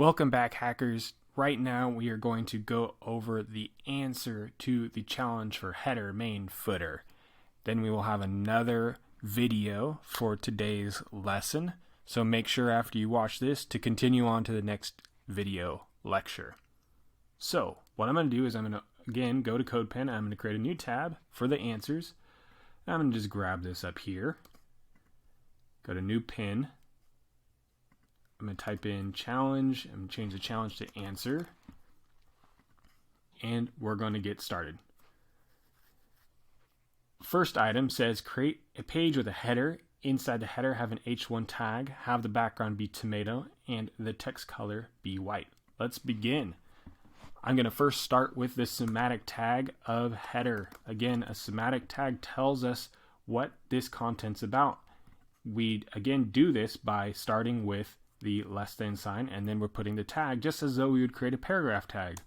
Welcome back, hackers. Right now we are going to go over the answer to the challenge for header, main, footer. Then we will have another video for today's lesson. So make sure after you watch this to continue on to the next video lecture. So what I'm going to do is I'm going to again go to CodePen. I'm going to create a new tab for the answers. I'm going to just grab this up here. Go to new pin. I'm going to type in challenge. I'm going to change the challenge to answer. And we're going to get started. First item says create a page with a header. Inside the header have an H1 tag. Have the background be tomato and the text color be white. Let's begin. I'm going to first start with the semantic tag of header. Again, a semantic tag tells us what this content's about. We again do this by starting with the less than sign, and then we're putting the tag just as though we would create a paragraph tag.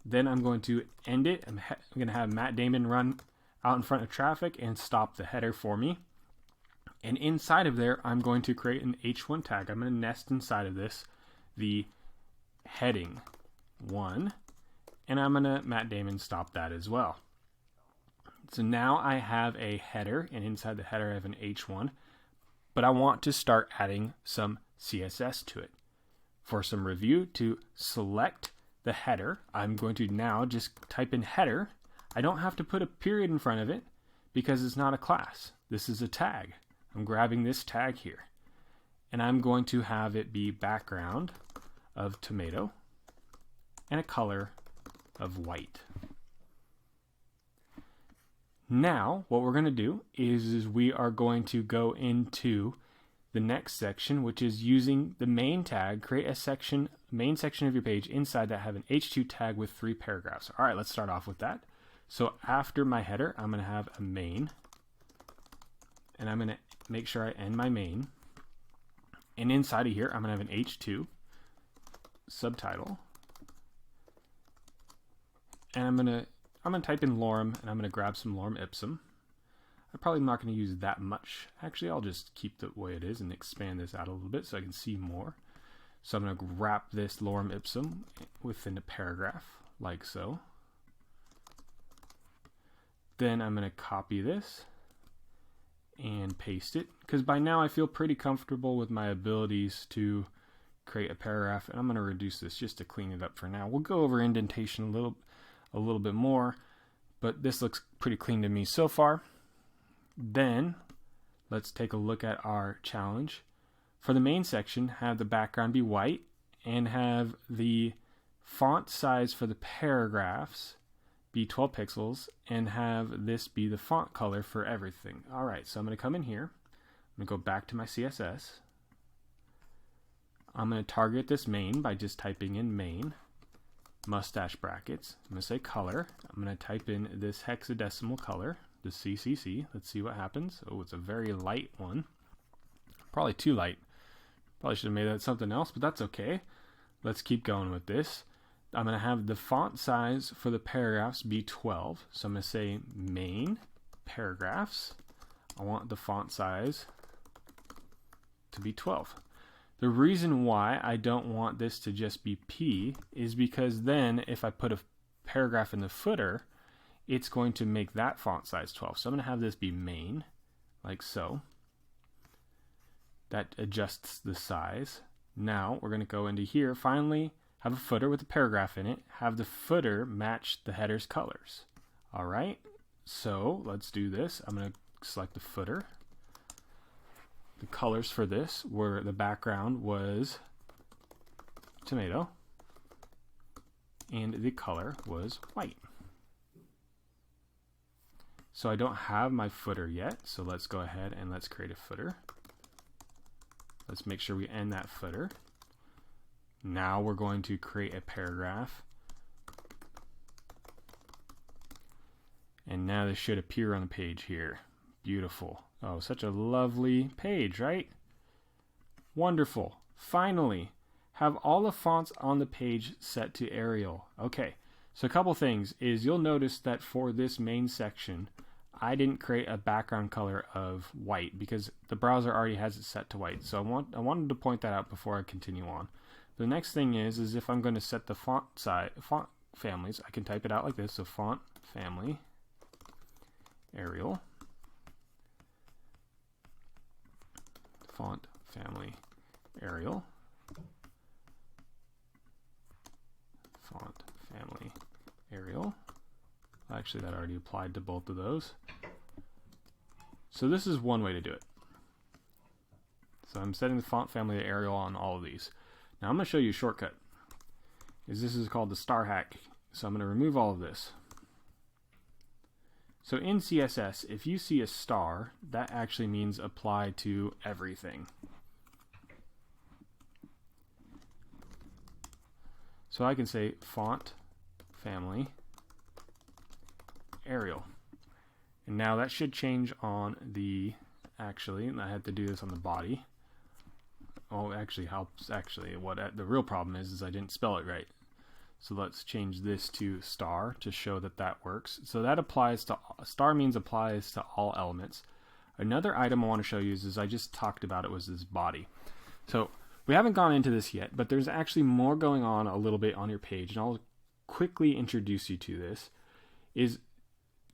Then I'm going to end it. I'm going to have Matt Damon run out in front of traffic and stop the header for me. And inside of there, I'm going to create an H1 tag. I'm going to nest inside of this the heading 1, and I'm going to Matt Damon stop that as well. So now I have a header, and inside the header I have an H1, but I want to start adding some CSS to it. For some review, to select the header, I'm going to now just type in header. I don't have to put a period in front of it because it's not a class. This is a tag. I'm grabbing this tag here, and I'm going to have it be background of tomato and a color of white. Now, what we're going to do is we are going to go into the next section, which is using the main tag. Create a main section of your page inside that have an H2 tag with 3 paragraphs. All right, let's start off with that. So after my header, I'm going to have a main, and I'm going to make sure I end my main. And inside of here, I'm going to have an H2 subtitle, and I'm going to type in lorem, and I'm going to grab some lorem ipsum. I'm probably not going to use that much. Actually, I'll just keep the way it is and expand this out a little bit so I can see more. So I'm going to wrap this lorem ipsum within a paragraph, like so. Then I'm going to copy this and paste it, because by now I feel pretty comfortable with my abilities to create a paragraph, and I'm going to reduce this just to clean it up for now. We'll go over indentation a little bit more, but this looks pretty clean to me so far. Then let's take a look at our challenge. For the main section, have the background be white and have the font size for the paragraphs be 12 pixels and have this be the font color for everything. All right, so I'm going to come in here. I'm going to go back to my CSS. I'm going to target this main by just typing in main, mustache brackets. I'm going to say color. I'm going to type in this hexadecimal color, the CCC. Let's see what happens. Oh, it's a very light one. Probably too light. Probably should have made that something else, but that's okay. Let's keep going with this. I'm going to have the font size for the paragraphs be 12. So I'm going to say main paragraphs. I want the font size to be 12. The reason why I don't want this to just be P is because then if I put a paragraph in the footer, it's going to make that font size 12. So I'm going to have this be main, like so. That adjusts the size. Now we're going to go into here, finally have a footer with a paragraph in it, have the footer match the header's colors. All right, so let's do this. I'm going to select the footer. The colors for this were, the background was tomato, and the color was white. So I don't have my footer yet, so let's go ahead and let's create a footer. Let's make sure we end that footer. Now we're going to create a paragraph. And now this should appear on the page here. Beautiful. Oh, such a lovely page, right? Wonderful. Finally, have all the fonts on the page set to Arial. Okay, so a couple things is you'll notice that for this main section, I didn't create a background color of white because the browser already has it set to white. So I wanted to point that out before I continue on. The next thing is if I'm going to set the font families, I can type it out like this. So font family Arial, font family Arial, font family Arial. Actually, that already applied to both of those. So this is one way to do it. So I'm setting the font family to Arial on all of these. Now I'm going to show you a shortcut. This is called the star hack. So I'm going to remove all of this. So in CSS, if you see a star, that actually means apply to everything. So I can say font family Arial. And now that should change on the, actually, I had to do this on the body. Oh, it actually helps. Actually, what the real problem is I didn't spell it right. So let's change this to star to show that that works. So that applies to, star means applies to all elements. Another item I want to show you is I just talked about it, was this body. So we haven't gone into this yet, but there's actually more going on a little bit on your page, and I'll quickly introduce you to this. Is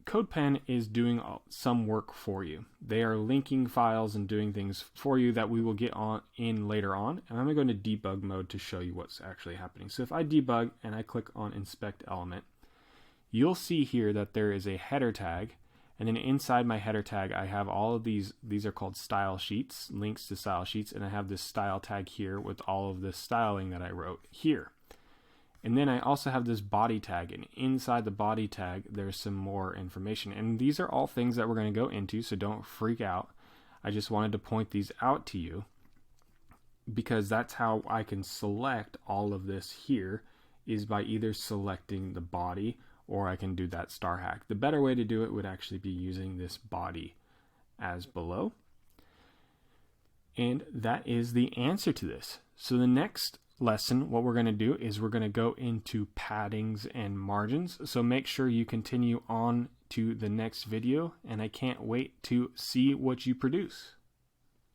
CodePen is doing some work for you. They are linking files and doing things for you that we will get in later on. And I'm going to go into debug mode to show you what's actually happening. So if I debug and I click on inspect element, you'll see here that there is a header tag. And then inside my header tag, I have all of these are called style sheets, links to style sheets. And I have this style tag here with all of the styling that I wrote here. And then I also have this body tag, and inside the body tag there's some more information, and these are all things that we're going to go into, so don't freak out. I just wanted to point these out to you because that's how I can select all of this here, is by either selecting the body or I can do that star hack. The better way to do it would actually be using this body as below. And that is the answer to this. So the next lesson, what we're going to do is we're going to go into paddings and margins. So make sure you continue on to the next video, and I can't wait to see what you produce.